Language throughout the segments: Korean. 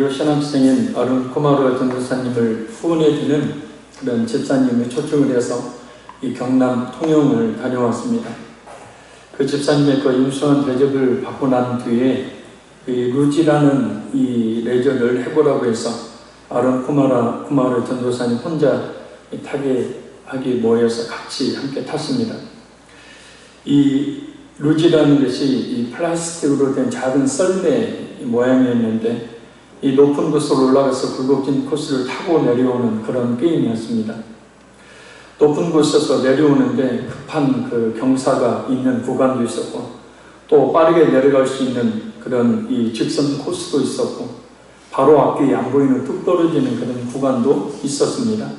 유료 신학생인 아론 코마르 전도사님을 후원해주는 그런 집사님을 초청을 해서 이 경남 통영을 다녀왔습니다. 그 집사님의 그 임수한 대접을 받고 난 뒤에 이 루지라는 이 레저를 해보라고 해서 아론 코마르 전도사님 혼자 타게 하기 모여서 같이 함께 탔습니다. 이 루지라는 것이 이 플라스틱으로 된 작은 썰매 모양이었는데 이 높은 곳으로 올라가서 굴곡진 코스를 타고 내려오는 그런 게임이었습니다. 높은 곳에서 내려오는데 급한 그 경사가 있는 구간도 있었고 또 빠르게 내려갈 수 있는 그런 이 직선 코스도 있었고 바로 앞이 안 보이는 뚝 떨어지는 그런 구간도 있었습니다.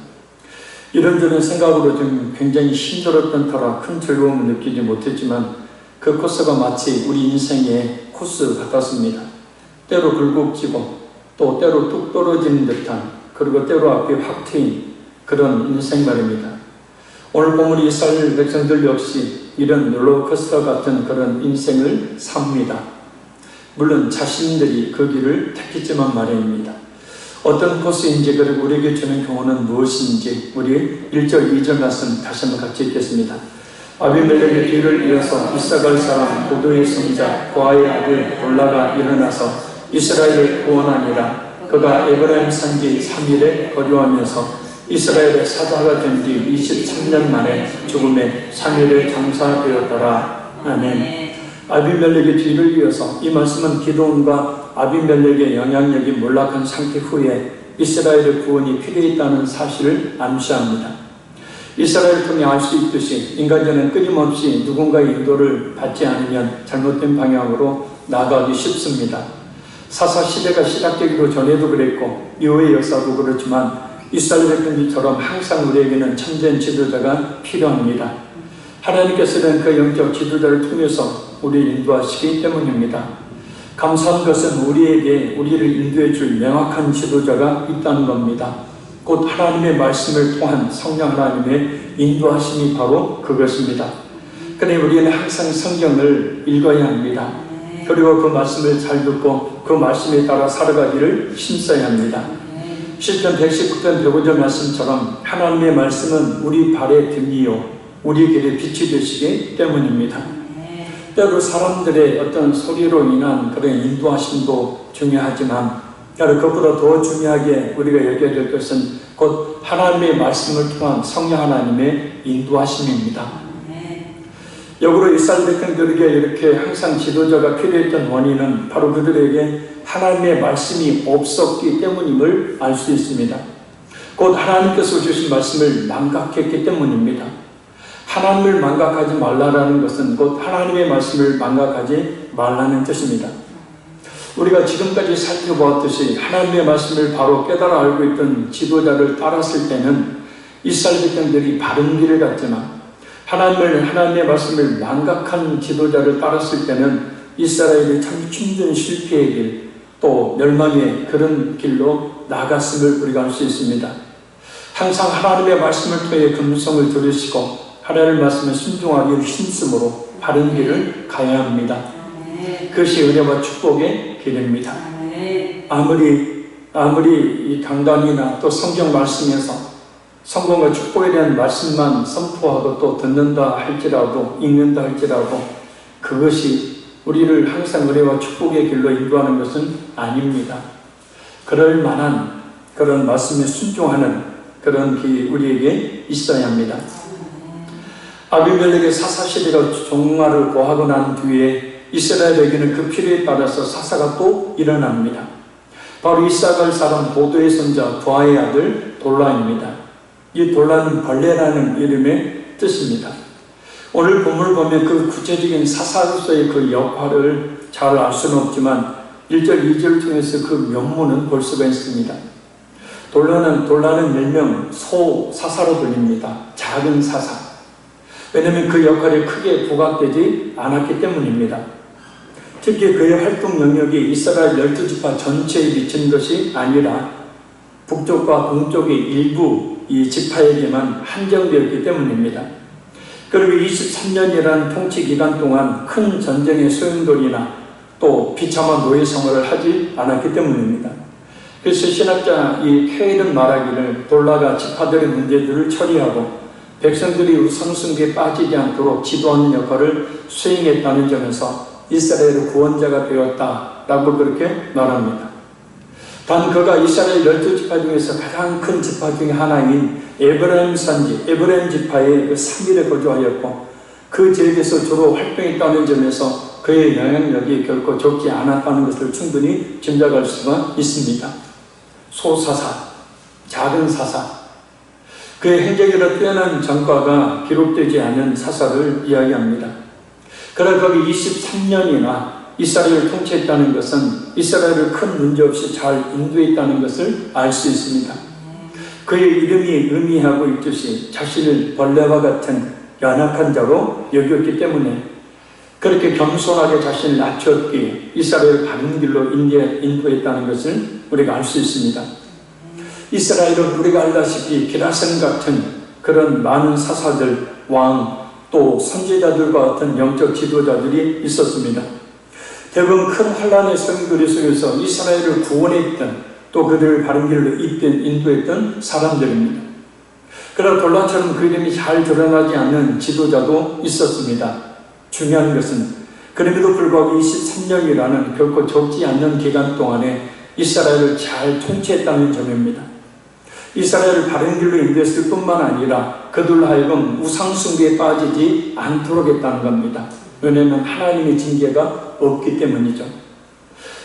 이런저런 생각으로 좀 굉장히 힘들었던 터라 큰 즐거움을 느끼지 못했지만 그 코스가 마치 우리 인생의 코스 같았습니다. 때로 굴곡지고 또 때로 뚝 떨어지는 듯한 그리고 때로 앞이 확 트인 그런 인생 말입니다. 오늘 보면 이스라엘 백성들 역시 이런 롤러코스터 같은 그런 인생을 삽니다. 물론 자신들이 그 길을 택했지만 말입니다. 어떤 코스인지 그리고 우리에게 주는 교훈은 무엇인지 우리 1절 2절 말씀 다시 한번 같이 읽겠습니다. 아비멜렉의 뒤를 이어서 이사갈 사람 고도의 성자 고아의 아들 돌라가 일어나서 이스라엘을 구원하니라. 그가 에브라임 산지 3일에 거류하면서 이스라엘의 사자가 된 뒤 23년 만에 죽음의 3일에 장사되었더라. 아멘. 아비멜렉의 뒤를 이어서 이 말씀은 기드온과 아비멜렉의 영향력이 몰락한 상태 후에 이스라엘의 구원이 필요했다는 사실을 암시합니다. 이스라엘 통해 알 수 있듯이 인간전은 끊임없이 누군가의 인도를 받지 않으면 잘못된 방향으로 나가기 쉽습니다. 사사시대가 시작되기도 전에도 그랬고 이후의 역사도 그렇지만 이스라엘 백성들처럼 항상 우리에게는 참된 지도자가 필요합니다. 하나님께서는 그 영적 지도자를 통해서 우리를 인도하시기 때문입니다. 감사한 것은 우리를 인도해 줄 명확한 지도자가 있다는 겁니다. 곧 하나님의 말씀을 통한 성령 하나님의 인도하심이 바로 그것입니다. 그러니 우리는 항상 성경을 읽어야 합니다. 그리고 그 말씀을 잘 듣고 그 말씀에 따라 살아가기를 힘써야 합니다. 시편 119편 105절 말씀처럼 하나님의 말씀은 우리 발의 등이요 우리 길의 빛이 되시기 때문입니다. 때로 사람들의 어떤 소리로 인한 그런 인도하심도 중요하지만 그것보다 더 중요하게 우리가 여겨야 될 것은 곧 하나님의 말씀을 통한 성령 하나님의 인도하심입니다. 역으로 이스라엘 백성들에게 이렇게 항상 지도자가 필요했던 원인은 바로 그들에게 하나님의 말씀이 없었기 때문임을 알 수 있습니다. 곧 하나님께서 주신 말씀을 망각했기 때문입니다. 하나님을 망각하지 말라라는 것은 곧 하나님의 말씀을 망각하지 말라는 뜻입니다. 우리가 지금까지 살펴보았듯이 하나님의 말씀을 바로 깨달아 알고 있던 지도자를 따랐을 때는 이스라엘 백성들이 바른 길을 갔지만 하나님의 말씀을 망각한 지도자를 따랐을 때는 이스라엘이 참 힘든 실패의 길, 또 멸망의 그런 길로 나갔음을 우리가 알 수 있습니다. 항상 하나님의 말씀을 통해 금성을 들으시고 하나님의 말씀에 순종하기를 힘쓰므로 바른 길을 가야 합니다. 그것이 은혜와 축복의 길입니다. 아무리 이 강단이나 또 성경 말씀에서 성공과 축복에 대한 말씀만 선포하고 또 듣는다 할지라도 읽는다 할지라도 그것이 우리를 항상 은혜와 축복의 길로 인도하는 것은 아닙니다. 그럴 만한 그런 말씀에 순종하는 그런 길이 우리에게 있어야 합니다. 아비멜렉의 사사시대가 종말을 고하고 난 뒤에 이스라엘에게는 그 필요에 따라서 사사가 또 일어납니다. 바로 이사갈 사람 보도의 손자 부하의 아들 돌라입니다. 이 돌라는 벌레라는 이름의 뜻입니다. 오늘 본문을 보면 그 구체적인 사사로서의 그 역할을 잘 알 수는 없지만 1절, 2절 통해서 그 면모는 볼 수가 있습니다. 돌라는 일명 소사사로 불립니다. 작은 사사. 왜냐하면 그 역할이 크게 부각되지 않았기 때문입니다. 특히 그의 활동 영역이 이스라엘 12지파 전체에 미친 것이 아니라 북쪽과 동쪽의 일부 이 지파에게만 한정되었기 때문입니다. 그리고 23년이라는 통치 기간 동안 큰 전쟁의 소용돌이나 또 비참한 노예 생활을 하지 않았기 때문입니다. 그래서 신학자 이 케일은 말하기를 돌라가 지파들의 문제들을 처리하고 백성들이 우상숭배에 빠지지 않도록 지도하는 역할을 수행했다는 점에서 이스라엘의 구원자가 되었다라고 그렇게 말합니다. 단 그가 이스라엘 12지파 중에서 가장 큰 지파 중에 하나인 에브라임 산지, 에브라임 지파의 그 3일에 거주하였고 그 지역에서 주로 활동했다는 점에서 그의 영향력이 결코 적지 않았다는 것을 충분히 짐작할 수가 있습니다. 소사사, 작은 사사, 그의 행적으로 뛰어난 전과가 기록되지 않은 사사를 이야기합니다. 그러나 거기 23년이나 이스라엘을 통치했다는 것은 이스라엘을 큰 문제 없이 잘 인도했다는 것을 알 수 있습니다. 그의 이름이 의미하고 있듯이 자신을 벌레와 같은 연약한 자로 여겼기 때문에 그렇게 겸손하게 자신을 낮췄기에 이스라엘을 바른 길로 인도했다는 것을 우리가 알 수 있습니다. 이스라엘은 우리가 알다시피 기라성 같은 그런 많은 사사들, 왕, 또 선지자들과 같은 영적 지도자들이 있었습니다. 대부분 큰 환란의 성도리 속에서 이스라엘을 구원했던 또 그들을 바른 길로 인도했던 사람들입니다. 그러나 돌라처럼 그 이름이 잘 드러나지 않는 지도자도 있었습니다. 중요한 것은 그럼에도 불구하고 23년이라는 결코 적지 않는 기간 동안에 이스라엘을 잘 통치했다는 점입니다. 이스라엘을 바른 길로 인도했을 뿐만 아니라 그들로 하여금 우상숭배에 빠지지 않도록 했다는 겁니다. 왜냐하면 하나님의 징계가 없기 때문이죠.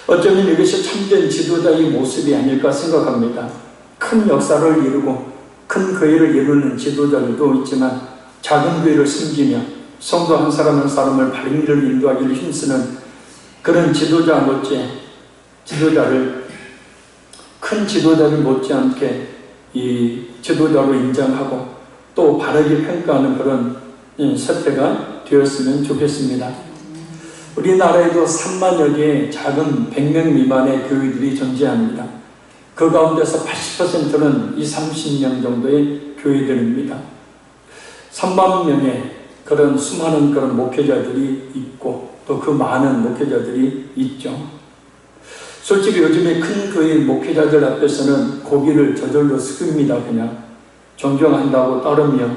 어쩌면 이것이 참된 지도자의 모습이 아닐까 생각합니다. 큰 역사를 이루고 큰 교회를 이루는 지도자들도 있지만 작은 교회를 섬기며 성도 한 사람 한 사람을 바른 길을 인도하기를 힘쓰는 그런 지도자 못지않게 큰 지도자를 못지않게 이 지도자로 인정하고 또 바르게 평가하는 그런 사태가 되었으면 좋겠습니다. 우리나라에도 3만여 개의 작은 100명 미만의 교회들이 존재합니다. 그 가운데서 80%는 30명 정도의 교회들입니다. 3만 명의 그런 수많은 그런 목회자들이 있고 또 그 많은 목회자들이 있죠. 솔직히 요즘에 큰 교회 목회자들 앞에서는 고개를 저절로 숙입니다. 그냥 존경한다고 따르며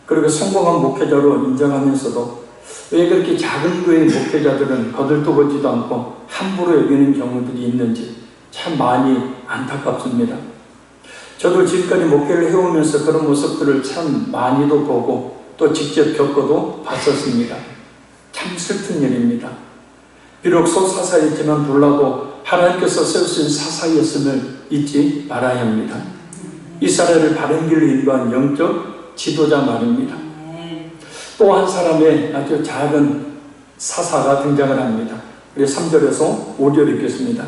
그리고 성공한 목회자로 인정하면서도 왜 그렇게 작은 교회 목회자들은 거들떠보지도 않고 함부로 여기는 경우들이 있는지 참 많이 안타깝습니다. 저도 지금까지 목회를 해오면서 그런 모습들을 참 많이도 보고 또 직접 겪어도 봤었습니다. 참 슬픈 일입니다. 비록 소사사였지만 불라도 하나님께서 세우신 사사였음을 잊지 말아야 합니다. 이스라엘을 바른 길로 인도한 영적 지도자 말입니다. 또 한 사람의 아주 작은 사사가 등장을 합니다. 우리 3절에서 5절 읽겠습니다.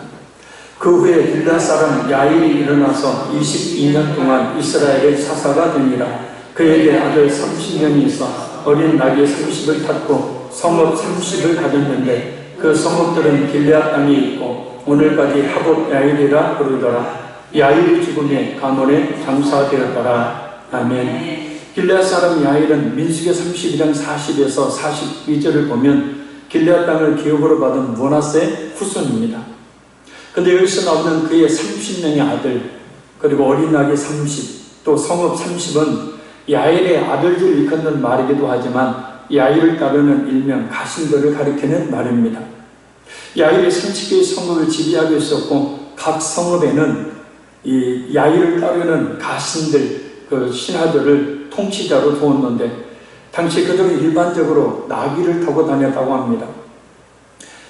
그 후에 길앗 사람 야일이 일어나서 22년 동안 이스라엘의 사사가 되니라. 그에게 아들 30명이 있어 어린 나귀 30을 탔고 성읍 30을 가졌는데 그 성읍들은 길앗 땅에 있고 오늘까지 하봇 야일이라 부르더라. 야일이 죽음에 가문에 장사되었더라. 아멘. 길앗 사람 야일은 민수기 32장 40에서 42절을 보면 길앗 땅을 기업으로 받은 므낫세 후손입니다. 근데 여기서 나오는 그의 30명의 아들 그리고 어린 나귀 30 또 성읍 30은 야일의 아들들을 일컫는 말이기도 하지만 야일을 따르는 일명 가신들을 가리키는 말입니다. 야일이 30개의 성읍을 지배하고 있었고 각 성읍에는 이 야일을 따르는 가신들 그 신하들을 통치자로 두었는데 당시 그들은 일반적으로 나귀를 타고 다녔다고 합니다.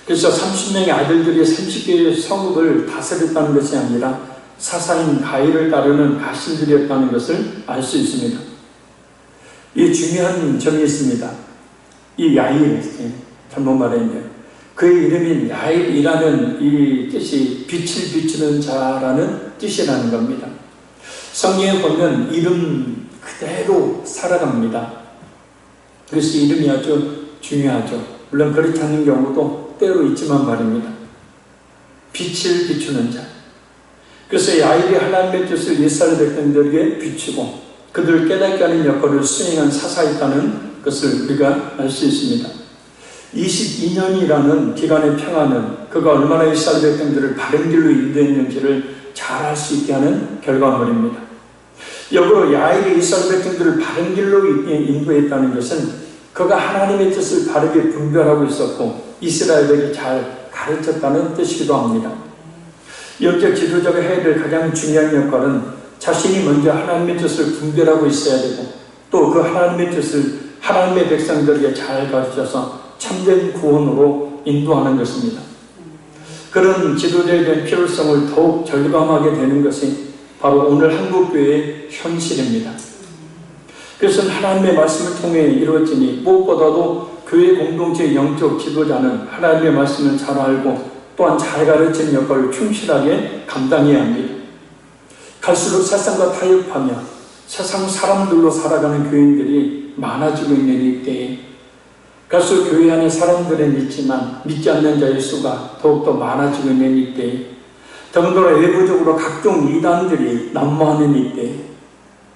그래서 30명의 아들들이 30개의 성읍을 다스렸다는 것이 아니라 사사인 가일을 따르는 가신들이었다는 것을 알 수 있습니다. 이 중요한 점이 있습니다. 이 야일, 잘못 말했네요. 그의 이름인 야일이라는 이 뜻이 빛을 비추는 자라는 뜻이라는 겁니다. 성경에 보면 이름 그대로 살아갑니다. 그래서 이름이 아주 중요하죠. 물론 그렇지 않은 경우도 때로 있지만 말입니다. 빛을 비추는 자. 그래서 야일이 하나님의 뜻을 이스라엘 백성들에게 비추고 그들을 깨닫게 하는 역할을 수행한 사사였다는 것을 우리가 알 수 있습니다. 22년이라는 기간의 평화는 그가 얼마나 이스라엘 백성들을 바른 길로 인도했는지를 잘 잘할 수 있게 하는 결과물입니다. 역으로 야일이 이스라엘 백성들을 바른 길로 인도했다는 것은 그가 하나님의 뜻을 바르게 분별하고 있었고 이스라엘에게 잘 가르쳤다는 뜻이기도 합니다. 영적 지도자가 해야 될 가장 중요한 역할은 자신이 먼저 하나님의 뜻을 분별하고 있어야 되고 또 그 하나님의 뜻을 하나님의 백성들에게 잘 가르쳐서 참된 구원으로 인도하는 것입니다. 그런 지도자에 대한 필요성을 더욱 절감하게 되는 것이 바로 오늘 한국교회의 현실입니다. 그래서 하나님의 말씀을 통해 이루어지니 무엇보다도 교회 공동체의 영적 지도자는 하나님의 말씀을 잘 알고 또한 잘 가르치는 역할을 충실하게 감당해야 합니다. 갈수록 세상과 타협하며 세상 사람들로 살아가는 교인들이 많아지고 있는 이때에 갈수록 교회 안에 사람들은 있지만 믿지 않는 자의 수가 더욱더 많아지고 있는 이때에 더군다나 외부적으로 각종 이단들이 난무하는 이때에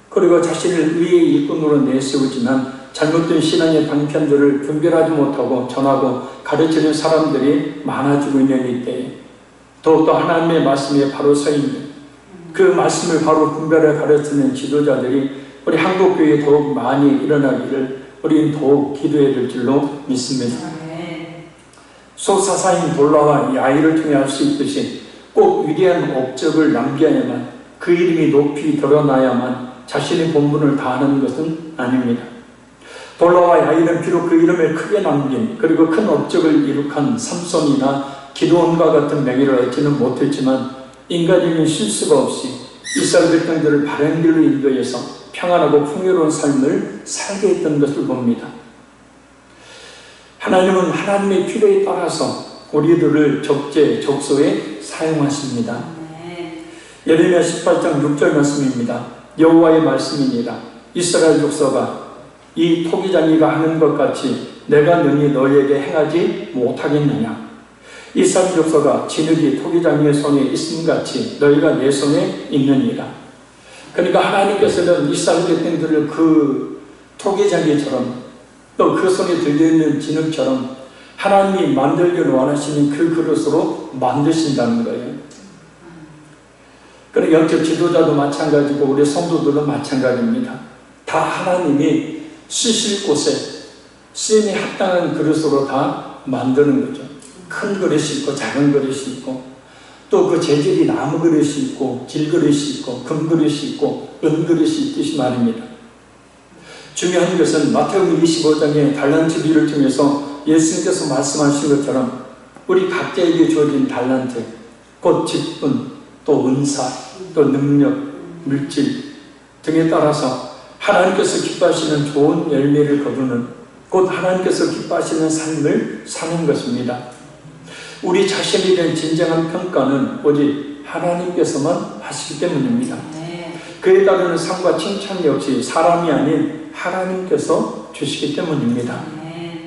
그리고 자신을 의의 일꾼으로 내세우지만 잘못된 신앙의 방편들을 분별하지 못하고 전하고 가르치는 사람들이 많아지고 있는 이때에 더욱더 하나님의 말씀에 바로 서 있는 그 말씀을 바로 분별해 가르치는 지도자들이 우리 한국교회에 더욱 많이 일어나기를 우리는 더욱 기도해야 될 줄로 믿습니다. 소사사인 돌라와 야일을 통해 알 수 있듯이 꼭 위대한 업적을 남겨야만 그 이름이 높이 드러나야만 자신의 본분을 다하는 것은 아닙니다. 돌라와 야일은 비록 그 이름을 크게 남긴 그리고 큰 업적을 이룩한 삼손이나 기드온과 같은 명예를 얻지는 못했지만 인간적인 실수가 없이 이스라엘 백성들을 바른 길로 인도해서 평안하고 풍요로운 삶을 살게 했던 것을 봅니다. 하나님은 하나님의 필요에 따라서 우리들을 적소에 사용하십니다. 예레미야 18장 6절 말씀입니다. 여호와의 말씀이니라. 이스라엘 족속아 이 토기장이가 하는 것 같이 내가 능히 너희에게 행하지 못하겠느냐. 이스라엘 족속아 진흙이 토기장이의 손에 있음같이 너희가 내 손에 있느니라. 그러니까 하나님께서는 이스라엘 백성들을 그 토기장이처럼 또 그 손에 들려있는 진흙처럼 하나님이 만들기를 원하시는 그 그릇으로 만드신다는 거예요. 그리고 영적 지도자도 마찬가지고 우리 성도들도 마찬가지입니다. 다 하나님이 쓰실 곳에 쓰임이 합당한 그릇으로 다 만드는 거죠. 큰 그릇이 있고 작은 그릇이 있고 또 그 재질이 나무 그릇이 있고 질그릇이 있고 금그릇이 있고 은그릇이 있듯이 말입니다. 중요한 것은 마태복음 25장의 달란트 비유를 통해서 예수님께서 말씀하신 것처럼 우리 각자에게 주어진 달란트, 곧 직분, 또 은사, 또 능력, 물질 등에 따라서 하나님께서 기뻐하시는 좋은 열매를 거두는 곧 하나님께서 기뻐하시는 삶을 사는 것입니다. 우리 자신에 대한 진정한 평가는 오직 하나님께서만 하시기 때문입니다. 그에 따르는 상과 칭찬 역시 사람이 아닌 하나님께서 주시기 때문입니다.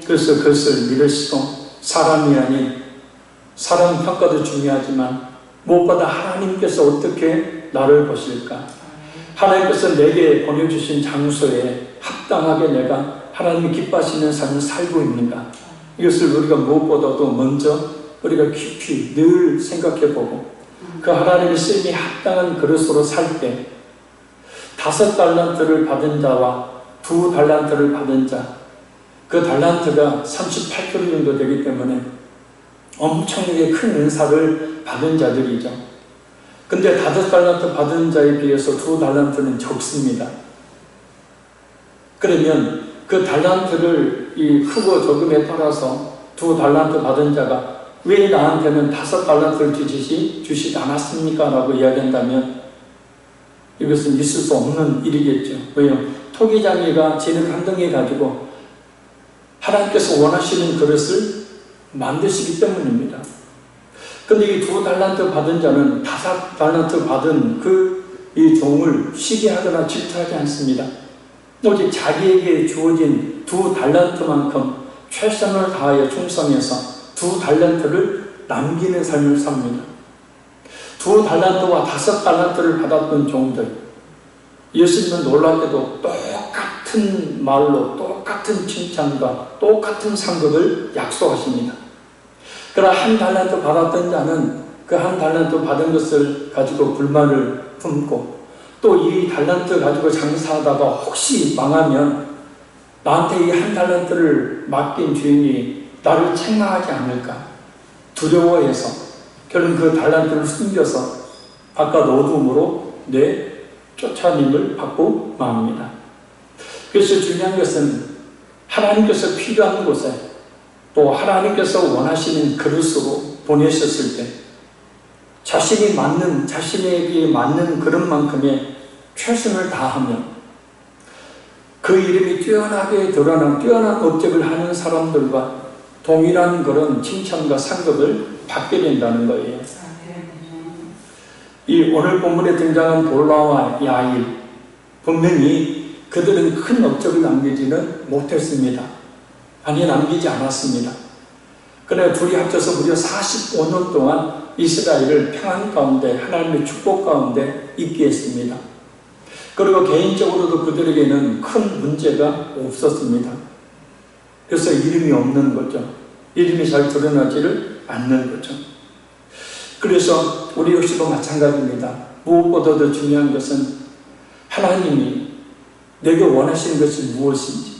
그래서 그것을 믿으시고 사람이 아닌 사람 평가도 중요하지만 무엇보다 하나님께서 어떻게 나를 보실까? 하나님께서 내게 보내주신 장소에 합당하게 내가 하나님이 기뻐하시는 삶을 살고 있는가? 이것을 우리가 무엇보다도 먼저 우리가 깊이 늘 생각해보고 그 하나님의 쓰임이 합당한 그릇으로 살 때 5달란트를 받은 자와 2달란트를 받은 자, 그 달란트가 38kg 정도 되기 때문에 엄청나게 큰 은사를 받은 자들이죠. 근데 5달란트 받은 자에 비해서 2달란트는 적습니다. 그러면 그 달란트를 이 크고 적음에 따라서 2달란트 받은 자가 왜 나한테는 5달란트를 주시지 않았습니까? 라고 이야기한다면 이것은 있을 수 없는 일이겠죠. 왜요? 토기장이가 진흙 한 덩이 가지고 하나님께서 원하시는 그릇을 만드시기 때문입니다. 근데 이 2달란트 받은 자는 5달란트 받은 이 종을 시기하거나 질투하지 않습니다. 오직 자기에게 주어진 2달란트만큼 최선을 다하여 충성해서 2달란트를 남기는 삶을 삽니다. 2달란트와 5달란트를 받았던 종들, 예수님은 놀랍게도 똑같은 말로 똑같은 칭찬과 똑같은 상급을 약속하십니다. 그러나 1달란트 받았던 자는 그 한 달란트 받은 것을 가지고 불만을 품고 또 이 달란트 가지고 장사하다가 혹시 망하면 나한테 이 한 달란트를 맡긴 주인이 나를 책망하지 않을까 두려워해서 결국 그 달란트를 숨겨서 바깥 어둠으로 쫓아님을 받고 맙니다. 그래서 중요한 것은 하나님께서 필요한 곳에 또 하나님께서 원하시는 그릇으로 보내셨을 때 자신에게 맞는 그런 만큼의 최선을 다하면 그 이름이 뛰어나게 드러난 뛰어난 업적을 하는 사람들과 동일한 그런 칭찬과 상급을 받게 된다는 거예요. 이 오늘 본문에 등장한 돌라와 야일, 분명히 그들은 큰 업적을 남기지는 못했습니다. 아니, 남기지 않았습니다. 그러나 둘이 합쳐서 무려 45년 동안 이스라엘을 평안 가운데 하나님의 축복 가운데 있게 했습니다. 그리고 개인적으로도 그들에게는 큰 문제가 없었습니다. 그래서 이름이 없는 거죠. 이름이 잘 드러나지를 않는 거죠. 그래서 우리 역시도 마찬가지입니다. 무엇보다도 중요한 것은 하나님이 내게 원하시는 것이 무엇인지,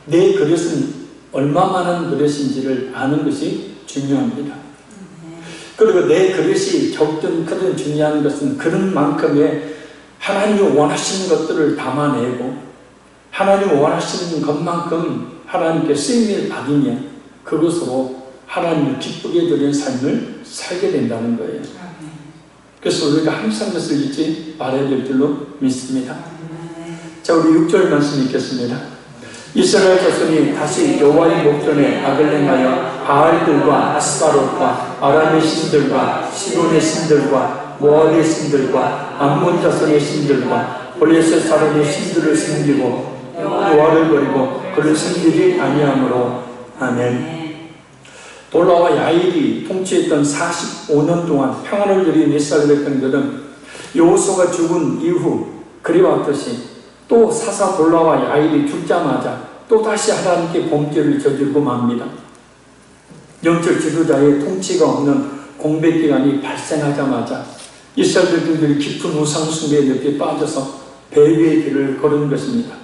내 그릇은 얼마만한 그릇인지를 아는 것이 중요합니다. 그리고 내 그릇이 적든 크든 중요한 것은 그런 만큼의 하나님이 원하시는 것들을 담아내고 하나님이 원하시는 것만큼 하나님께 쓰임을 받으면 그것으로 하나님을 기쁘게 드리는 삶을 살게 된다는 거예요. 그래서 우리가 항상 그것을 잊지 말아야 될 줄로 믿습니다. 자, 우리 6절 말씀 읽겠습니다. 이스라엘 자손이 다시 여호와의 목전에 악을 행하여 바알들과 아스타롯과 아람의 신들과 시돈의 신들과 모압의 신들과 암몬 자손의 신들과 블레셋 사람의 신들을 섬기고 여호와를 버리고 그를 섬기지 아니하므로. 아멘. 돌라와 야일이 통치했던 45년 동안 평안을 누린 이스라엘 백성들은 여호수아가 죽은 이후 그리왔듯이 또 사사 돌라와 야일이 죽자마자 또다시 하나님께 범죄를 저지르고 맙니다. 영적 지도자의 통치가 없는 공백기간이 발생하자마자 이스라엘 백성들이 깊은 우상 숭배의 늪에 빠져서 배교의 길을 걸은 것입니다.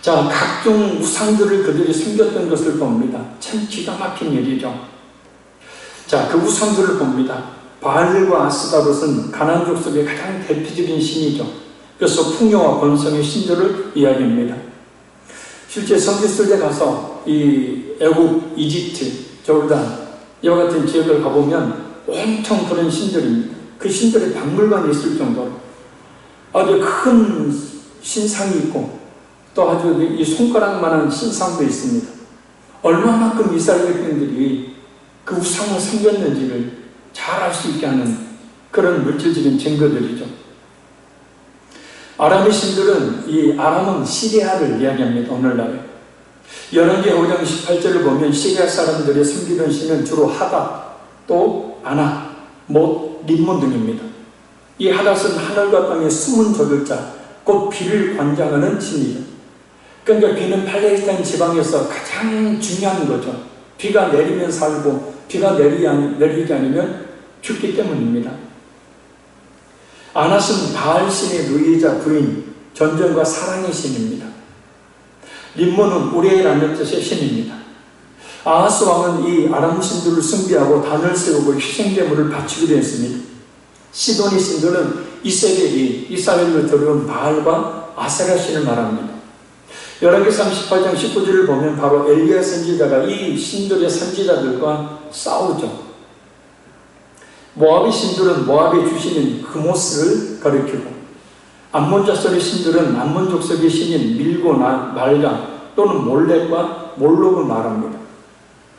자, 각종 우상들을 그들이 숨겼던 것을 봅니다. 참 기가 막힌 일이죠. 자, 그 우상들을 봅니다. 바알과 아스다롯은 가나안 족속의 가장 대표적인 신이죠. 그래서 풍요와 번성의 신들을 이야기합니다. 실제 성지순례 가서 이 애굽, 이집트, 조르단 이와 같은 지역을 가보면 엄청 그런 신들입니다. 그 신들의 박물관이 있을 정도로 아주 큰 신상이 있고 또 아주 이 손가락만한 신상도 있습니다. 얼마만큼 이스라엘 백성들이 그 우상을 섬겼는지를 잘 알 수 있게 하는 그런 물질적인 증거들이죠. 아람의 신들은 이 아람은 시리아를 이야기합니다. 오늘날에 열왕기 5장 18절을 보면 시리아 사람들이 섬기던 신은 주로 하닷, 또 아낙, 못, 림몬 등입니다. 이 하닷은 하늘과 땅의 숨은 조절자, 곧 비를 관장하는 신이죠. 그러니까 비는 팔레스타인 지방에서 가장 중요한 거죠. 비가 내리면 살고 비가 내리지 않으면 죽기 때문입니다. 아낫은 바알신의 누이자 부인, 전쟁과 사랑의 신입니다. 림몬은 우레라는 뜻의 신입니다. 아하스 왕은 이 아람 신들을 숭배하고 단을 세우고 희생제물을 바치기도 했습니다. 시돈의 신들은 이세벨이 이스라엘로 들어온 바알과 아세라 신을 말합니다. 열왕기 38장 19절을 보면 바로 엘리야 선지자가 이 신들의 선지자들과 싸우죠. 모압의 신들은 모압의 주신인 그모스를 가리키고 암몬 자손의 신들은 암몬 족속의 신인 밀고나 말강 또는 몰렉과 몰록을 말합니다.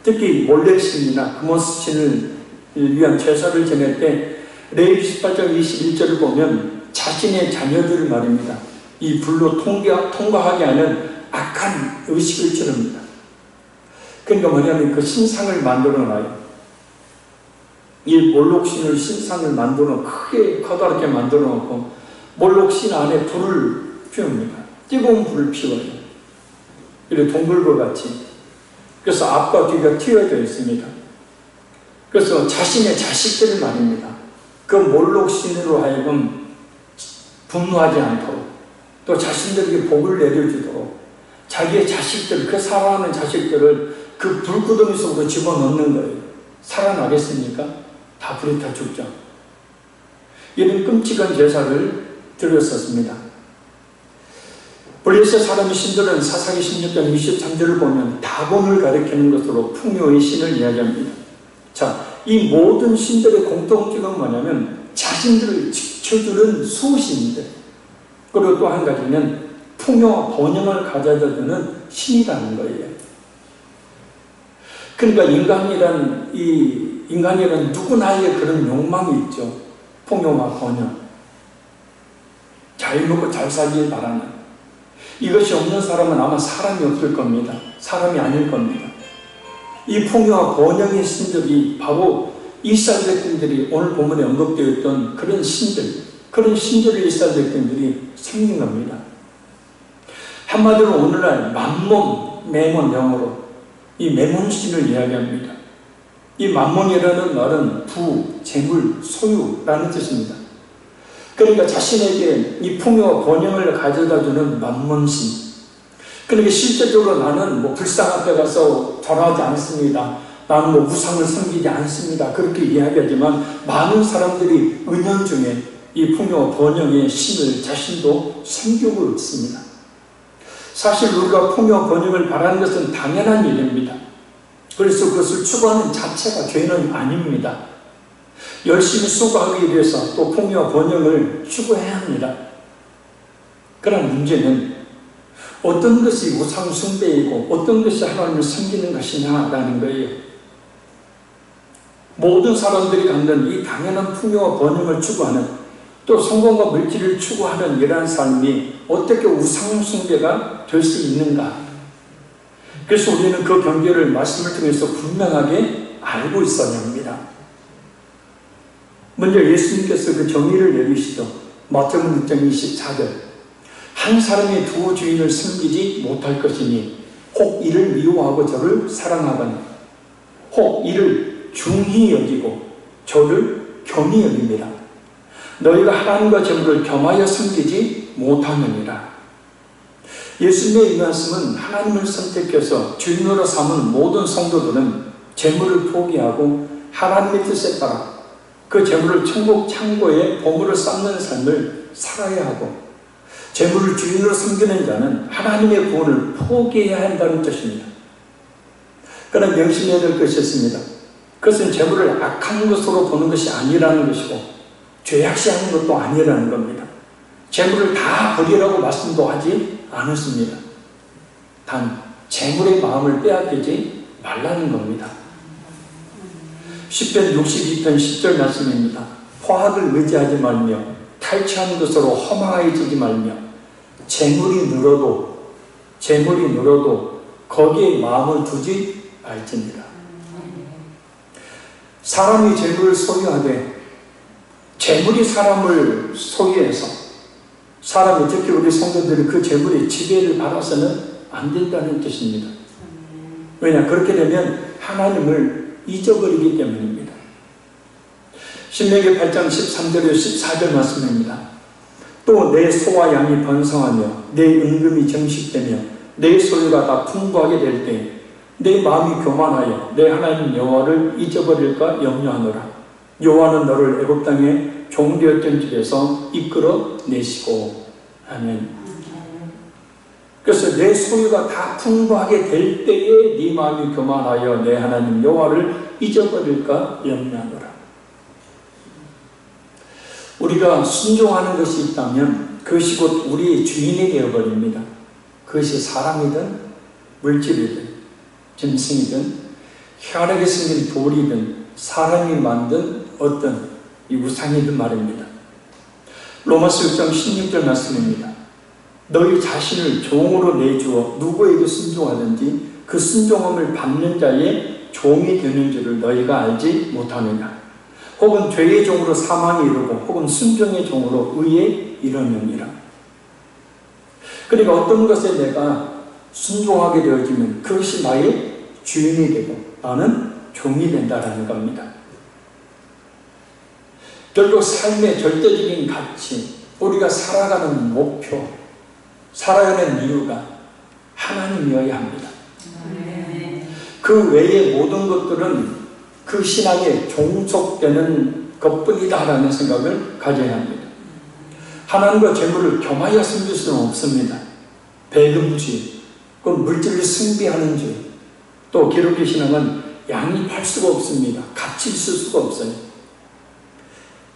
특히 몰렉 신이나 그모스 신을 위한 제사를 지낼 때 레위기 18장 21절을 보면 자신의 자녀들을 말입니다. 이 불로 통과하게 하는 악한 의식을 치릅니다. 그러니까 뭐냐면 그 신상을 만들어 놔요. 이 몰록신을 신상을 만들어 크게 커다랗게 만들어 놓고 몰록신 안에 불을 피웁니다. 뜨거운 불을 피워요. 이렇게 동굴과 같이. 그래서 앞과 뒤가 튀어져 있습니다. 그래서 자신의 자식들을 말입니다. 그 몰록 신으로 하여금 분노하지 않도록, 또 자신들에게 복을 내려주도록 자기의 자식들, 그 사랑하는 자식들을 그 불구덩이 속으로 집어넣는 거예요. 살아나겠습니까? 다 불에 타 죽죠. 이런 끔찍한 제사를 드렸었습니다. 블레셋 사람의 신들은 사사기 16장 23절을 보면 다곤을 가리키는 것으로 풍요의 신을 이야기합니다. 자, 이 모든 신들의 공통점은 뭐냐면 자신들을 지켜주는 수신들, 그리고 또 한 가지는 풍요와 번영을 가져다주는 신이라는 거예요. 그러니까 인간이란 누구나에게 그런 욕망이 있죠. 풍요와 번영, 잘 먹고 잘 살길 바라는. 이것이 없는 사람은 아마 사람이 없을 겁니다. 사람이 아닐 겁니다. 이 풍요와 번영의 신들이 바로 이스라엘 백성들이 오늘 본문에 언급되어 있던 그런 신들, 그런 신들을 이스라엘 백성들이 생긴 겁니다. 한마디로 오늘날 맘몬, 매몬 영어로 이 매몬신을 이야기합니다. 이 맘몬이라는 말은 부, 재물, 소유라는 뜻입니다. 그러니까 자신에게 이 풍요와 번영을 가져다주는 맘몬신. 그러니까 실제적으로 나는 불상 앞에 가서 절하지 않습니다. 나는 우상을 섬기지 않습니다. 그렇게 이야기하지만 많은 사람들이 은연중에 이 풍요와 번영의 신을 자신도 섬기고 있습니다. 사실 우리가 풍요와 번영을 바라는 것은 당연한 일입니다. 그래서 그것을 추구하는 자체가 죄는 아닙니다. 열심히 수고하기 위해서 또 풍요와 번영을 추구해야 합니다. 그러나 문제는 어떤 것이 우상 숭배이고 어떤 것이 하나님을 섬기는 것이냐라는 거예요. 모든 사람들이 갖는 이 당연한 풍요와 번영을 추구하는, 또 성공과 물질을 추구하는 이러한 삶이 어떻게 우상 숭배가 될 수 있는가? 그래서 우리는 그 경계를 말씀을 통해서 분명하게 알고 있어야 합니다. 먼저 예수님께서 그 정의를 내리시죠. 마태복음 6장 24절. 한 사람이 두 주인을 섬기지 못할 것이니 혹 이를 미워하고 저를 사랑하거나 혹 이를 중히 여기고 저를 겸히 여깁니다. 너희가 하나님과 재물을 겸하여 섬기지 못하느니라. 예수님의 이 말씀은 하나님을 선택해서 주인으로 삼은 모든 성도들은 재물을 포기하고 하나님의 뜻에 따라 그 재물을 천국 창고에 보물을 쌓는 삶을 살아야 하고, 재물을 주인으로 섬기는 자는 하나님의 구원을 포기해야 한다는 뜻입니다. 그러나 명심해야 될 것이 있습니다. 그것은 재물을 악한 것으로 보는 것이 아니라는 것이고 죄악시하는 것도 아니라는 겁니다. 재물을 다 버리라고 말씀도 하지 않았습니다. 단 재물의 마음을 빼앗기지 말라는 겁니다. 시편 62편 10절 말씀입니다. 포악을 의지하지 말며 탈취하는 것으로 허망해지지 말며 재물이 늘어도 거기에 마음을 두지 말지니라. 사람이 재물을 소유하되 재물이 사람을 소유해서 사람이, 특히 우리 성도들이 그 재물의 지배를 받아서는 안 된다는 뜻입니다. 왜냐? 그렇게 되면 하나님을 잊어버리기 때문입니다. 신명기 8장 13절에 14절 말씀입니다. 또 내 소와 양이 번성하며 내 은금이 정식되며 내 소유가 다 풍부하게 될 때 내 마음이 교만하여 내 하나님 여호와를 잊어버릴까 염려하노라. 여호와는 너를 애굽 땅에 종되었던 집에서 이끌어 내시고. 아멘. 그래서 내 소유가 다 풍부하게 될 때에 네 마음이 교만하여 내 하나님 여호와를 잊어버릴까 염려하노라. 우리가 순종하는 것이 있다면 그것이 곧 우리의 주인이 되어버립니다. 그것이 사람이든 물질이든 짐승이든 희한하게 생긴 돌이든 사람이 만든 어떤 이 우상이든 말입니다. 로마서 6장 16절 말씀입니다. 너희 자신을 종으로 내주어 누구에게 순종하든지 그 순종함을 받는 자의 종이 되는 줄을 너희가 알지 못하느냐. 혹은 죄의 종으로 사망에 이르고 혹은 순종의 종으로 의에 이르느니라. 그러니까 어떤 것에 내가 순종하게 되어지면 그것이 나의 주인이 되고 나는 종이 된다라는 겁니다. 결국 삶의 절대적인 가치, 우리가 살아가는 목표, 살아가는 이유가 하나님이어야 합니다. 그 외의 모든 것들은 그 신앙에 종속되는 것뿐이다라는 생각을 가져야 합니다. 하나님과 재물을 겸하여 섬길 수는 없습니다. 배금주의, 그 물질을 숭배하는 죄, 또 기독교 신앙은 양립할 수가 없습니다. 같이 있을 수가 없어요.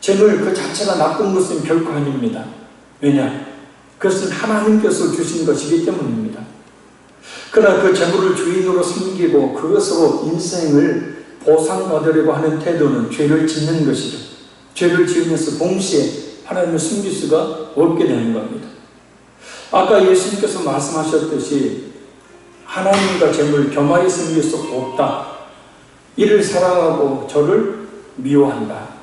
재물 그 자체가 나쁜 것은 결코 아닙니다. 왜냐? 그것은 하나님께서 주신 것이기 때문입니다. 그러나 그 재물을 주인으로 섬기고 그것으로 인생을 보상받으려고 하는 태도는 죄를 짓는 것이죠. 죄를 지으면서 동시에 하나님을 숨길 수가 없게 되는 겁니다. 아까 예수님께서 말씀하셨듯이 하나님과 재물을 겸하여 섬길 수 없다. 이를 사랑하고 저를 미워한다.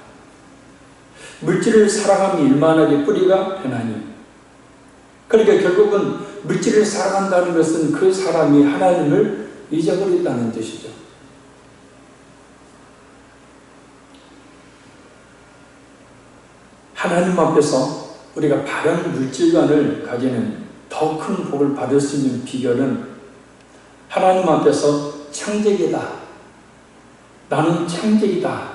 물질을 사랑함이 일만하게 뿌리가 하나님. 그러니까 결국은 물질을 사랑한다는 것은 그 사람이 하나님을 잊어버린다는 뜻이죠. 하나님 앞에서 우리가 바른 물질관을 가지는 더 큰 복을 받을 수 있는 비결은 하나님 앞에서 창작이다. 나는 창작이다.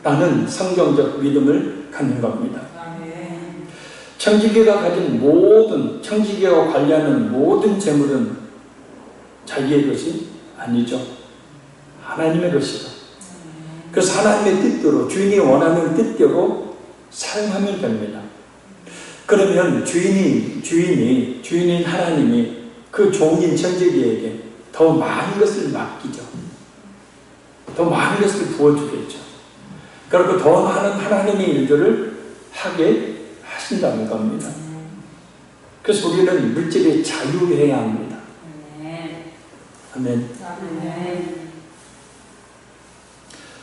라는 성경적 믿음을 갖는 겁니다. 청지기가 가진 모든, 청지기와 관련한 모든 재물은 자기의 것이 아니죠. 하나님의 것이다. 그래서 하나님의 뜻대로, 주인이 원하는 뜻대로 사용하면 됩니다. 그러면 주인인 하나님이 그 종인 청지기에게 더 많은 것을 맡기죠. 더 많은 것을 부어주겠죠. 그리고 더 많은 하나님의 일들을 하게 하신다는 겁니다. 그래서 우리는 물질에 자유해야 합니다. 아멘.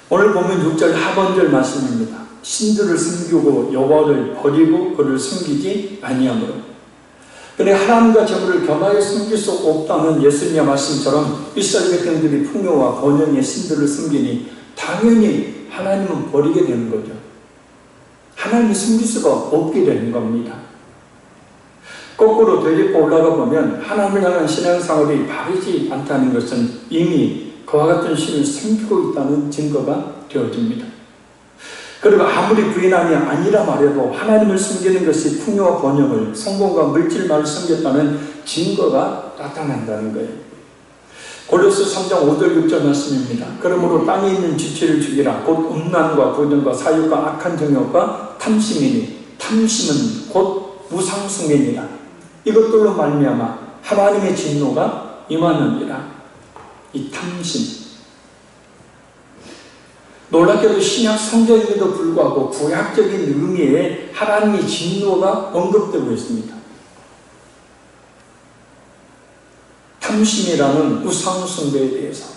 오늘 보면 6절 하반절 말씀입니다. 신들을 숨기고 여호와를 버리고 그를 숨기지 아니하므로. 근데 하나님과 재물을 겸하여 숨길 수 없다는 예수님의 말씀처럼 이스라엘 백성들이 풍요와 번영의 신들을 숨기니 당연히 하나님은 버리게 되는 거죠. 하나님이 숨길 수가 없게 되는 겁니다. 거꾸로 되짚어 올라가 보면 하나님을 향한 신앙생활이 바르지 않다는 것은 이미 그와 같은 신을 숨기고 있다는 증거가 되어집니다. 그리고 아무리 부인함이 아니라 말해도 하나님을 숨기는 것이 풍요와 번영을, 성공과 물질만을 숨겼다는 증거가 나타난다는 거예요. 고린도서 3장 5절 6절 말씀입니다. 그러므로 땅에 있는 지체를 죽이라. 곧 음란과 부정과 사욕과 악한 정욕과 탐심이니 탐심은 곧 무상숭배니라. 이것들로 말미암아 하나님의 진노가 임하느니라. 이 탐심. 놀랍게도 신약 성경임에도 불구하고 구약적인 의미의 하나님의 진노가 언급되고 있습니다. 탐심이라는 우상숭배에 대해서.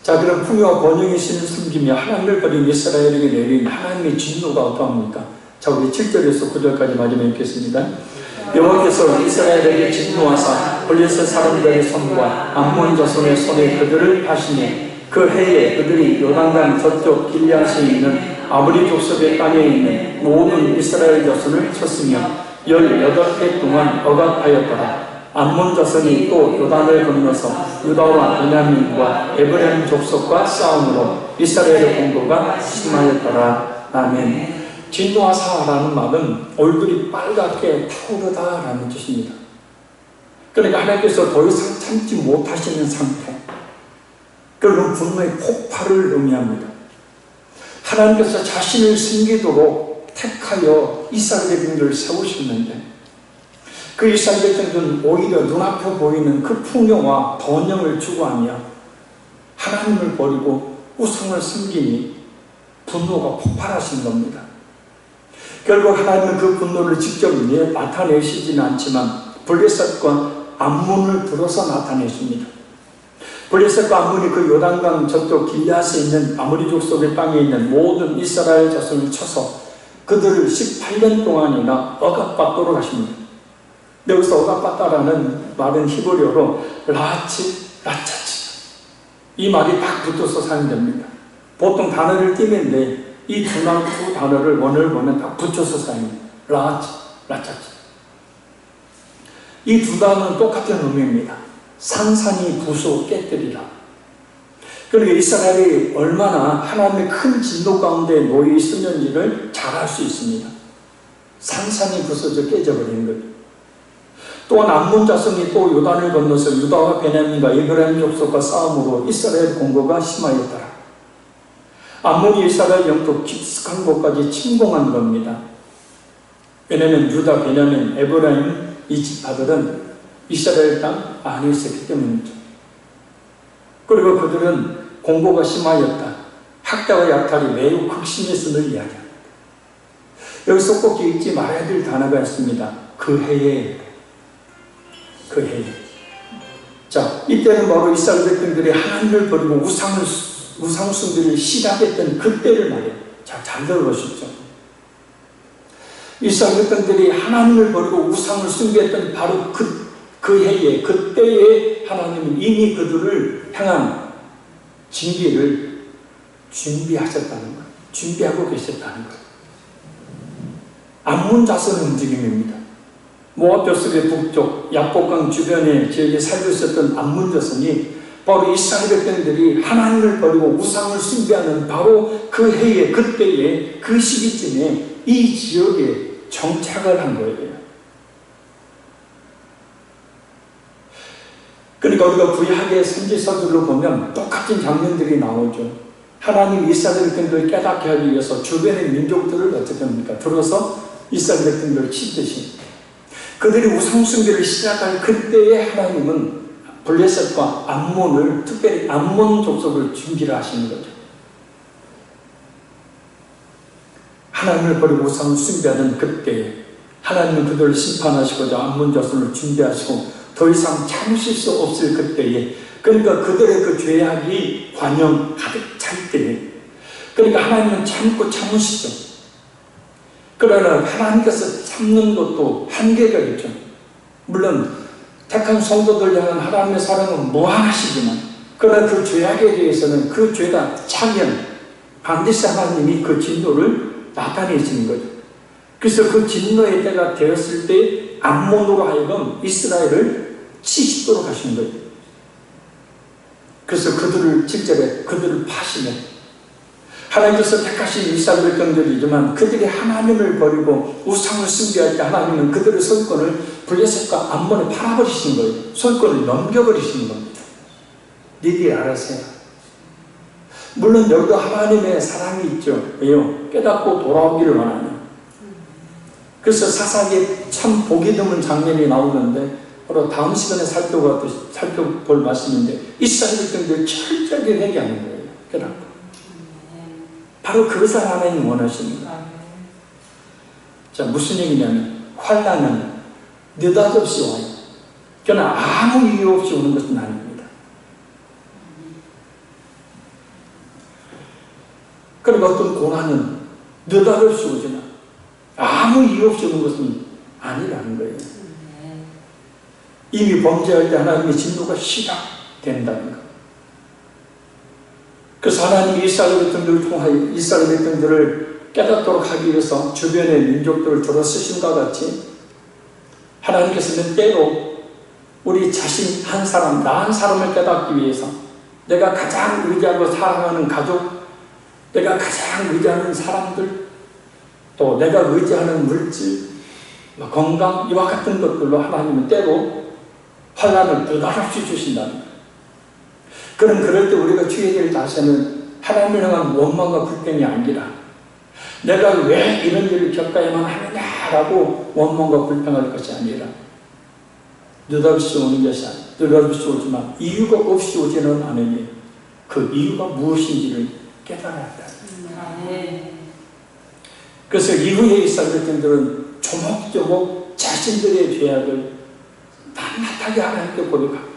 자, 그럼 풍요와 번영의 신을 숨기며 하나님을 버린 이스라엘에게 내린 하나님의 진노가 어떠합니까? 자, 우리 7절에서 9절까지 마지막에 읽겠습니다. 여호와께서 이스라엘에게 진노하사 블레셋 사람들의 손과 암몬 자손의 손에 그들을 하시니 그 해에 그들이 요단강 저쪽 길리앗에 있는 아브리 족속의 땅에 있는 모든 이스라엘 자손을 쳤으며 18해 동안 억압하였더라. 암몬 자손이 또 요단을 건너서 유다와 베냐민과 에브라임 족속과 싸움으로 이스라엘의 공고가 심하였더라. 아멘. 진노하사라는 말은 얼굴이 빨갛게 타오르다라는 뜻입니다. 그러니까 하나님께서 더 이상 참지 못하시는 상태, 그런 분노의 폭발을 의미합니다. 하나님께서 자신을 숨기도록 택하여 이스라엘 백성들을 세우셨는데 그 이스라엘 백성들은 오히려 눈앞에 보이는 그 풍요와 번영을 추구하며 하나님을 버리고 우상을 숨기니 분노가 폭발하신 겁니다. 결국 하나님은 그 분노를 직접 나타내시지는 않지만 블레셋과 암몬을 불어서 나타내십니다. 블레셋과 암몬이 그 요단강 저쪽 길리앗에 있는 아모리 족속의 땅에 있는 모든 이스라엘 자손을 쳐서 그들을 18년 동안이나 억압받도록 하십니다. 여기서 억압받다라는 말은 히브리어로 라차치, 이 말이 딱 붙어서 사용됩니다. 보통 단어를 띄는데 이 두 단어를 원어를 보면 다 붙여서 사용해요. 라차치. 이 두 단어는 똑같은 의미입니다. 산산이 부수 깨뜨리라. 그러니까 이스라엘이 얼마나 하나님의 큰 진노 가운데 놓여 있었는지를 잘 알 수 있습니다. 산산이 부서져 깨져버린 거예요. 또한 암몬 자손이 또 요단을 건너서 유다와 베냐민과 에브라임 족속과 싸움으로 이스라엘 공고가 심하였더라. 암몬이 이스라엘 영토 깊숙한 곳까지 침공한 겁니다. 왜냐하면 유다, 베냐민, 에브라임 이 지파들은 이스라엘 땅 안에 있었기 때문이죠. 그리고 그들은 공고가 심하였다. 학대와 약탈이 매우 극심했음을 이야기합니다. 여기서 꼭 잊지 말아야 될 단어가 있습니다. 그 해에. 자, 이때는 바로 이스라엘 백성들이 하나님을 버리고 우상숭배를 시작했던 그때를 말해요. 자, 잘 들어보십시오. 이스라엘 백성들이 하나님을 버리고 우상을 숭배했던 바로 그 해에, 그때에 하나님은 이미 그들을 향한 징계를 준비하셨다는 거예요. 준비하고 계셨다는 거예요. 암몬 자손의 움직임입니다. 모압 족속의 북쪽 야복강 주변의 지역에 살고 있었던 암몬 자손이 바로 이스라엘 백성들이 하나님을 버리고 우상을 숭배하는 바로 그 해에, 그때에, 그 시기쯤에 이 지역에 정착을 한 거예요. 그러니까 우리가 구약의 선지서들로 보면 똑같은 장면들이 나오죠. 하나님 이스라엘 백성들을 깨닫게 하기 위해서 주변의 민족들을 어떻게 합니까? 들어서 이스라엘 백성들을 치듯이 그들이 우상숭배를 시작할 그때에 하나님은 블레셋과 암몬을, 특별히 암몬 족속을 준비를 하시는 거죠. 하나님을 버리고 우상을 숭배하는 그때에 하나님은 그들을 심판하시고자 암몬 자손을 준비하시고 더 이상 참으실 수 없을 그때에, 그러니까 그들의 그 죄악이 관영 가득 찰 때에, 그러니까 하나님은 참으시죠. 그러나 하나님께서 참는 것도 한계가 있죠. 물론 택한 성도들 향한 하나님의 사랑은 무한하시지만, 그러나 그 죄악에 대해서는 그 죄가 차면 반드시 하나님이 그 진노를 나타내시는 거죠. 그래서 그 진노의 때가 되었을 때 암몬으로 하여금 이스라엘을 치시도록 하신 거예요. 그래서 그들을 직접에 그들을 파시면 하나님께서 택하신 이스라엘 백성들이지만 그들이 하나님을 버리고 우상을 숭배할 때 하나님은 그들의 소유권을 블레셋과 암몬에 팔아버리신 거예요. 소유권을 넘겨버리시는 겁니다. 니들이 알아서요. 물론 여기도 하나님의 사랑이 있죠. 왜요? 깨닫고 돌아오기를 원하는. 그래서 사사기에 참 보기 드문 장면이 나오는데 바로 다음 시간에 살펴볼 말씀인데 이스라엘 백성들 철저하게 회개하는 거예요. 깨닫고. 바로 그것을 하나님 원하시는 거예요. 자, 무슨 얘기냐면 환난은 느닷없이 와요. 그러나 아무 이유 없이 오는 것은 아닙니다. 그리고 어떤 고난은 느닷없이 오지만 아무 이유 없이 오는 것은 아니라는 거예요. 이미 범죄할 때 하나님의 진노가 시작된다는 것. 그래서 하나님이 이스라엘 백성들을 통하여 이스라엘 백성들을 깨닫도록 하기 위해서 주변의 민족들을 들어 쓰신과 같이 하나님께서는 때로 우리 자신 한 사람, 나 한 사람을 깨닫기 위해서 내가 가장 의지하고 사랑하는 가족, 내가 가장 의지하는 사람들, 또 내가 의지하는 물질, 건강, 이와 같은 것들로 하나님은 때로 환난을 느닷없이 주신다는 거예요. 그럴 때 우리가 취해야 될 자세는 하나님을 향한 원망과 불평이 아니라 내가 왜 이런 일을 겪어야만 하느냐라고 원망과 불평할 것이 아니라 느닷없이 오는 것이 아니라 느닷없이 오지만 이유가 없이 오지는 않으니 그 이유가 무엇인지를 깨달아야 한다. 그래서 이후에 이스라엘 백성들은 조목조목 자신들의 죄악을 낱낱하게 하나님께 고백합니다.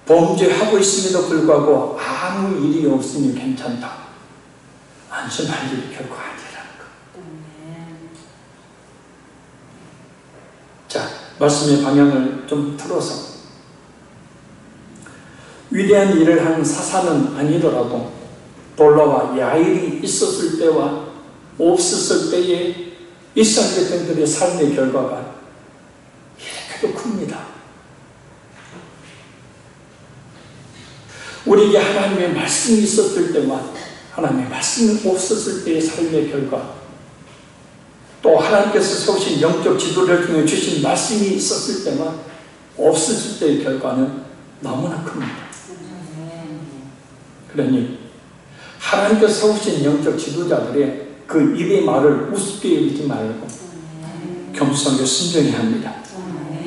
범죄하고 있음에도 불구하고 아무 일이 없으니 괜찮다. 안심할 일이 결코 아니라는 것. 자, 말씀의 방향을 좀 틀어서 위대한 일을 한 사사는 아니더라도 돌라와 야일이 있었을 때와 없었을 때의 이스라엘 백성들의 삶의 결과가 이렇게도 큽니다. 우리에게 하나님의 말씀이 있었을 때와 하나님의 말씀이 없었을 때의 삶의 결과, 또 하나님께서 세우신 영적 지도를 통해 주신 말씀이 있었을 때와 없었을 때의 결과는 너무나 큽니다. 그러니 하나님께서 세우신 영적 지도자들의 그 입의 말을 우습게 여기지 말고 겸손하게 순종해야 합니다.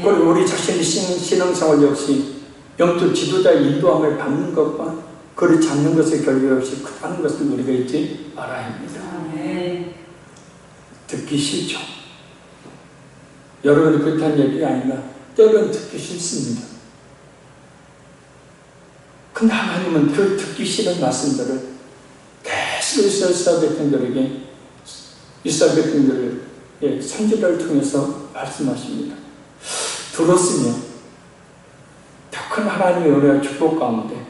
그리고 우리 자신의 신앙생활 역시 영적 지도자의 인도함을 받는 것과 그렇지 않는 것의 결과 없이 크다는 것을 우리가 잊지 말아야 합니다. 듣기 싫죠. 여러분이 그렇다는 얘기가 아니라 때로는 듣기 싫습니다. 근데 하나님은 그 듣기 싫은 말씀들을 계속 이스라엘 백성들에게, 이스라엘 백성들의 선지자를 통해서 말씀하십니다. 들었으면 더 큰 하나님의 은혜와 축복 가운데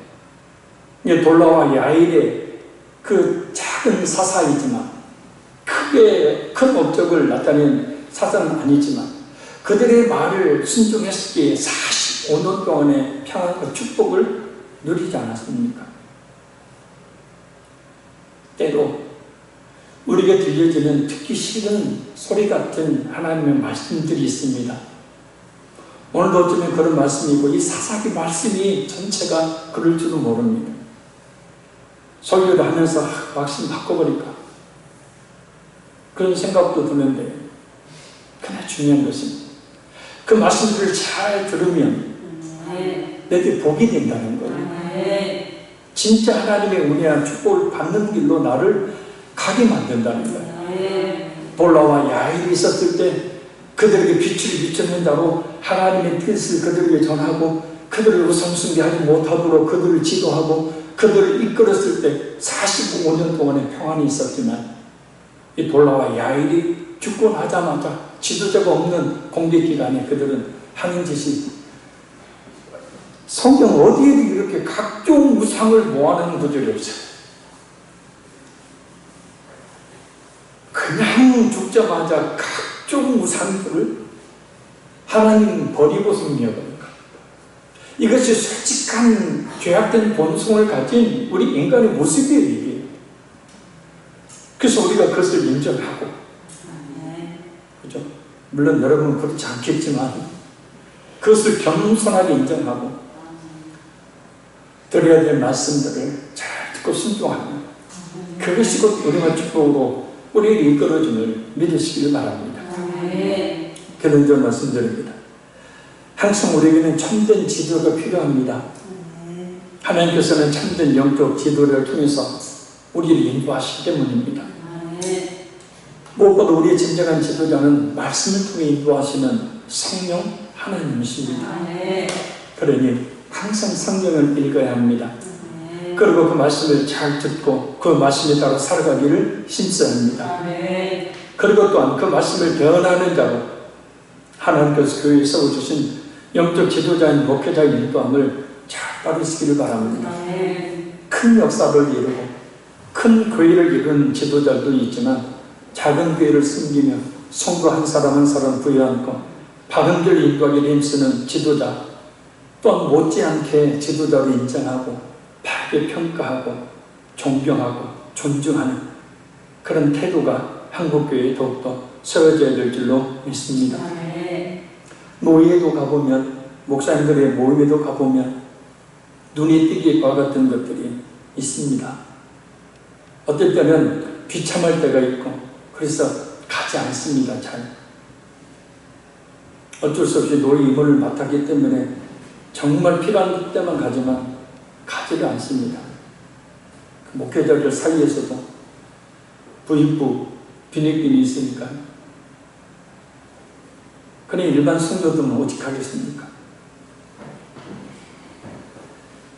돌라와 야일의 그 작은 사사이지만 크게 큰 업적을 나타낸 사사는 아니지만 그들의 말을 순종했기에 45년 동안의 평안과 축복을 누리지 않았습니까? 때로 우리에게 들려지는 듣기 싫은 소리 같은 하나님의 말씀들이 있습니다. 오늘도 어쩌면 그런 말씀이고 이 사사기 말씀이 전체가 그럴 줄도 모릅니다. 설교를 하면서 말씀 바꿔버릴까 그런 생각도 드는데, 그러나 중요한 것은 그 말씀들을 잘 들으면 내게 복이 된다는 거예요. 진짜 하나님의 은혜와 축복을 받는 길로 나를 가게 만든다는 거예요. 돌라와 야일이 있었을 때 그들에게 빛을 비추는 자로 하나님의 뜻을 그들에게 전하고 그들을 우상숭배하지 못하도록 그들을 지도하고 그들을 이끌었을 때 45년 동안의 평안이 있었지만 이 돌라와 야일이 죽고 나자마자 지도자가 없는 공백 기간에 그들은 하는 짓이, 성경 어디에도 이렇게 각종 우상을 모아놓은 구절이 없어요. 그냥 죽자마자 각종 우상들을 하나님 버리고 승리하거든요. 이것이 솔직한 죄악된 본성을 가진 우리 인간의 모습이에요, 이게. 그래서 우리가 그것을 인정하고, 그죠? 물론 여러분은 그렇지 않겠지만, 그것을 겸손하게 인정하고, 드려야 될 말씀들을 잘 듣고 순종하는, 그것이 곧 우리만 축복으로 우리를 이끌어줌을 믿으시길 바랍니다. 결론적으로 말씀드립니다. 항상 우리에게는 참된 지도가 필요합니다. 하나님께서는 참된 영적 지도를 통해서 우리를 인도하시기 때문입니다. 무엇보다 우리의 진정한 지도자는 말씀을 통해 인도하시는 성령 하나님이십니다. 그러니 항상 성경을 읽어야 합니다. 그리고 그 말씀을 잘 듣고 그 말씀에 따라 살아가기를 힘써야 합니다. 그리고 또한 그 말씀을 변하는 자로 하나님께서 교회에 세워주신 영적 지도자인 목회자의 인도함을 잘 따르시기를 바랍니다. 큰 역사를 이루고 큰 교회를 이룬 지도자도 있지만 작은 교회를 섬기며 성도 한 사람 한 사람 부여안고 바른 길 인도하기를 힘쓰는 지도자, 또한 못지않게 지도자로 인정하고 바르게 평가하고 존경하고 존중하는 그런 태도가 한국교회에 더욱더 세워져야 될 줄로 믿습니다. 노예도 가보면, 목사님들의 모임에도 가보면 눈에 띄기와 같은 것들이 있습니다. 어떨 때는 비참할 때가 있고 그래서 가지 않습니다. 잘 어쩔 수 없이 노예 임무를 맡았기 때문에 정말 필요한 때만 가지만 가지를 않습니다. 그 목회자들 사이에서도 부익부 빈익빈이 있으니까. 그러니 일반 성도들은 오직 하겠습니까?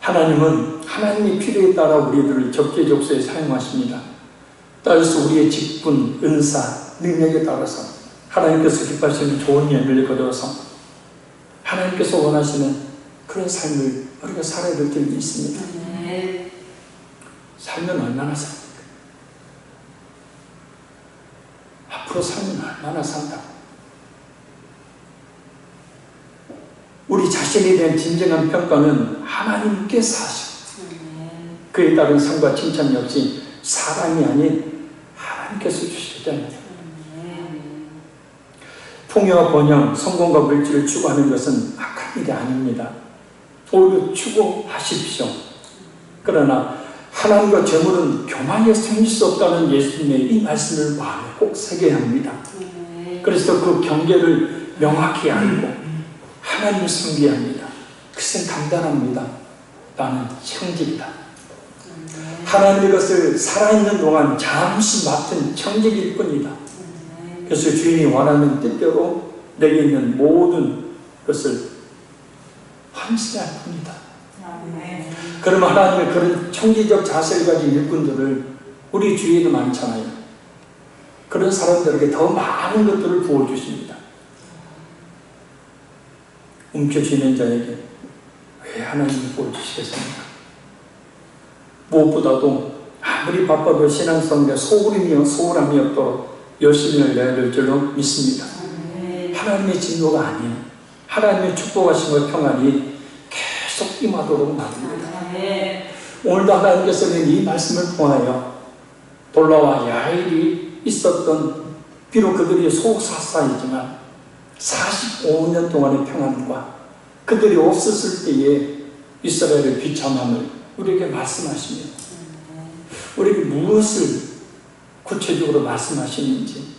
하나님은 하나님의 필요에 따라 우리들을 적재적소에 사용하십니다. 따라서 우리의 직분, 은사, 능력에 따라서 하나님께서 기뻐하시는 좋은 열매를 거두어서 하나님께서 원하시는 그런 삶을 우리가 살아야 될 길이 있습니다. 살면 얼마나 삽니까? 앞으로 살면 얼마나 산다. 우리 자신에 대한 진정한 평가는 하나님께서 하시고 그에 따른 상과 칭찬 역시 사람이 아닌 하나님께서 주시잖아요. 풍요와 번영, 성공과 물질을 추구하는 것은 악한 일이 아닙니다. 오히려 추구하십시오. 그러나 하나님과 재물은 교만에 생길 수 없다는 예수님의 이 말씀을 마음에 꼭 새겨야 합니다. 그래서 그 경계를 명확히 알고 하나님을 섬겨야 합니다. 그것은 간단합니다. 나는 청직이다. 하나님의 것을 살아있는 동안 잠시 맡은 청직일 뿐이다. 그래서 주인이 원하는 뜻대로 내게 있는 모든 것을 헌신할 뿐이다. 그러면 하나님의 그런 청지적 자세를 가진 일꾼들을 우리 주위에도 많잖아요. 그런 사람들에게 더 많은 것들을 부어주십니다. 움켜쥐는 자에게 왜 하나님이 부어주시겠습니까? 무엇보다도 아무리 바빠도 신앙성에 소홀함이 없도록 열심히 해야 될 줄로 믿습니다. 하나님의 진노가 아닌 하나님의 축복하심과 평안이 계속 임하도록 나옵니다. 오늘도 하나님께서는 이 말씀을 통하여 돌라와 야일이 있었던 비록 그들이 소사사이지만 45년 동안의 평안과 그들이 없었을 때의 이스라엘의 비참함을 우리에게 말씀하십니다. 우리에게 무엇을 구체적으로 말씀하시는지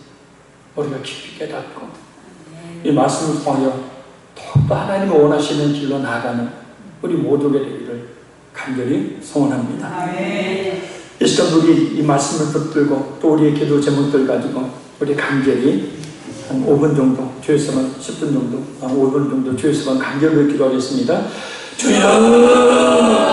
우리가 깊이 깨닫고 이 말씀을 통하여 더욱더 하나님이 원하시는 길로 나아가는 우리 모두가 되기를 간절히 소원합니다. 이 시간 우리 이 말씀을 붙들고 또 우리의 기도 제목들 가지고 우리 간절히 한 5분 정도, 주에서만 10분 정도, 5분 정도 주에서만 간절히 기도하겠습니다. 주여!